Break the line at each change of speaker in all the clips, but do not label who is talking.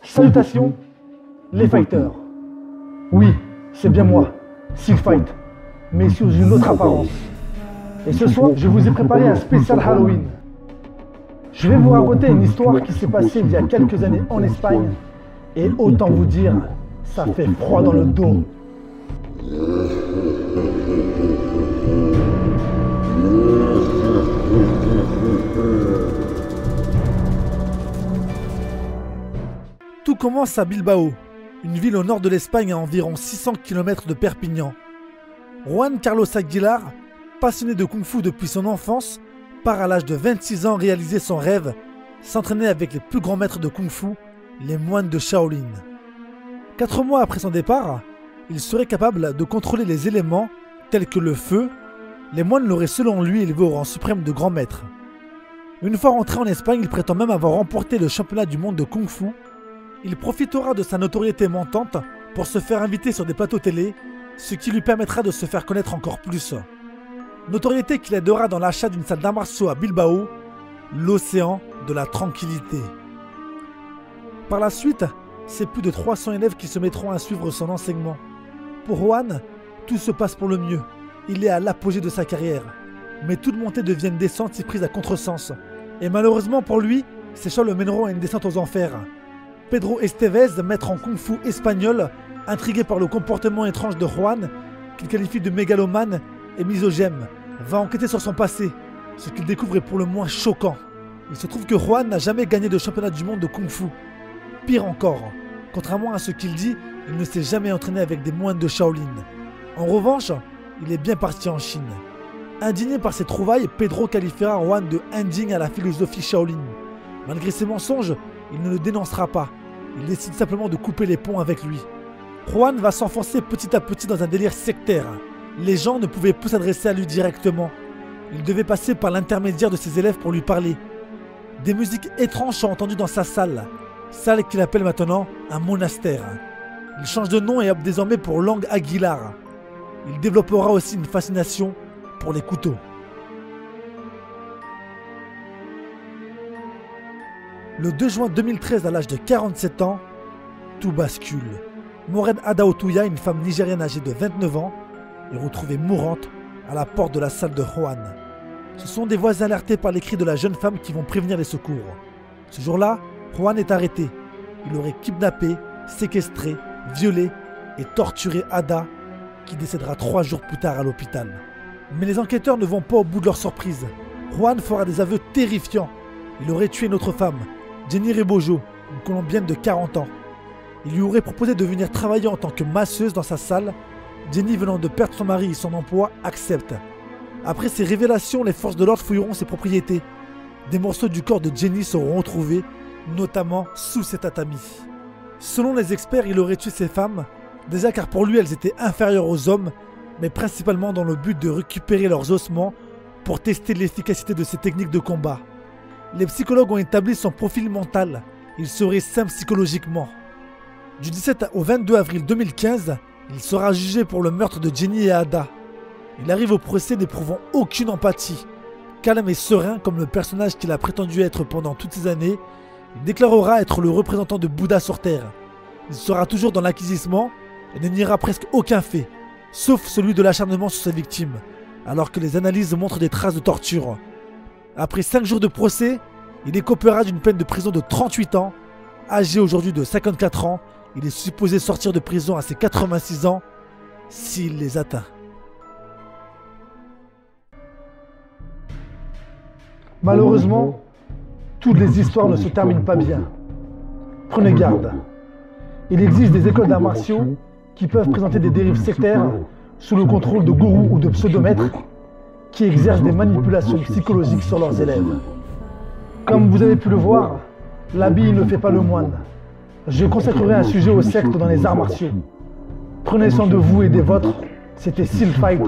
Salutations, les fighters. Oui, c'est bien moi, Seal Fight, mais sous une autre apparence. Et ce soir, je vous ai préparé un spécial Halloween. Je vais vous raconter une histoire qui s'est passée il y a quelques années en Espagne. Et autant vous dire, ça fait froid dans le dos. Tout commence à Bilbao, une ville au nord de l'Espagne à environ 600 km de Perpignan. Juan Carlos Aguilar, passionné de Kung-Fu depuis son enfance, part à l'âge de 26 ans réaliser son rêve, s'entraîner avec les plus grands maîtres de Kung-Fu, les moines de Shaolin. 4 mois après son départ, il serait capable de contrôler les éléments tels que le feu. Les moines l'auraient selon lui élevé au rang suprême de grand maître. Une fois rentré en Espagne, il prétend même avoir remporté le championnat du monde de Kung-Fu. Il profitera de sa notoriété montante pour se faire inviter sur des plateaux télé, ce qui lui permettra de se faire connaître encore plus. Notoriété qui l'aidera dans l'achat d'une salle d'arts martiaux à Bilbao, l'océan de la tranquillité. Par la suite, c'est plus de 300 élèves qui se mettront à suivre son enseignement. Pour Juan, tout se passe pour le mieux. Il est à l'apogée de sa carrière. Mais toute montée devient une descente si prise à contresens. Et malheureusement pour lui, ces choix le mèneront à une descente aux enfers. Pedro Estevez, maître en kung-fu espagnol, intrigué par le comportement étrange de Juan, qu'il qualifie de mégalomane et misogène, va enquêter sur son passé. Ce qu'il découvre est pour le moins choquant. Il se trouve que Juan n'a jamais gagné de championnat du monde de kung-fu. Pire encore, contrairement à ce qu'il dit, il ne s'est jamais entraîné avec des moines de Shaolin. En revanche, il est bien parti en Chine. Indigné par ses trouvailles, Pedro qualifiera Juan de indigne à la philosophie Shaolin. Malgré ses mensonges, il ne le dénoncera pas. Il décide simplement de couper les ponts avec lui. Juan va s'enfoncer petit à petit dans un délire sectaire. Les gens ne pouvaient plus s'adresser à lui directement. Il devait passer par l'intermédiaire de ses élèves pour lui parler. Des musiques étranges sont entendues dans sa salle qu'il appelle maintenant un monastère. Il change de nom et opte désormais pour Lang Aguilar. Il développera aussi une fascination pour les couteaux. Le 2 juin 2013, à l'âge de 47 ans, tout bascule. Maureen Adaotuya, une femme nigériane âgée de 29 ans, est retrouvée mourante à la porte de la salle de Juan. Ce sont des voisins alertés par les cris de la jeune femme qui vont prévenir les secours. Ce jour-là, Juan est arrêté. Il aurait kidnappé, séquestré, violé et torturé Ada, qui décédera 3 jours plus tard à l'hôpital. Mais les enquêteurs ne vont pas au bout de leur surprise. Juan fera des aveux terrifiants. Il aurait tué une autre femme, Jenny Rebojo, une Colombienne de 40 ans. Il lui aurait proposé de venir travailler en tant que masseuse dans sa salle. Jenny, venant de perdre son mari et son emploi, accepte. Après ces révélations, les forces de l'ordre fouilleront ses propriétés. Des morceaux du corps de Jenny seront retrouvés, notamment sous ses tatamis. Selon les experts, il aurait tué ces femmes, déjà car pour lui elles étaient inférieures aux hommes, mais principalement dans le but de récupérer leurs ossements pour tester l'efficacité de ces techniques de combat. Les psychologues ont établi son profil mental. Il serait sain psychologiquement. Du 17 au 22 avril 2015, il sera jugé pour le meurtre de Jenny et Ada. Il arrive au procès n'éprouvant aucune empathie. Calme et serein comme le personnage qu'il a prétendu être pendant toutes ces années, il déclarera être le représentant de Bouddha sur Terre. Il sera toujours dans l'acquisissement et ne niera presque aucun fait, sauf celui de l'acharnement sur ses victimes, alors que les analyses montrent des traces de torture. Après 5 jours de procès, il écopera d'une peine de prison de 38 ans. Âgé aujourd'hui de 54 ans, il est supposé sortir de prison à ses 86 ans, s'il les atteint. Malheureusement, toutes les histoires ne se terminent pas bien. Prenez garde. Il existe des écoles d'arts martiaux qui peuvent présenter des dérives sectaires sous le contrôle de gourous ou de pseudomètres qui exercent des manipulations psychologiques sur leurs élèves. Comme vous avez pu le voir, l'habit ne fait pas le moine. Je consacrerai un sujet aux sectes dans les arts martiaux. Prenez soin de vous et des vôtres. C'était Seal Fight.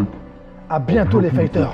À bientôt les fighters.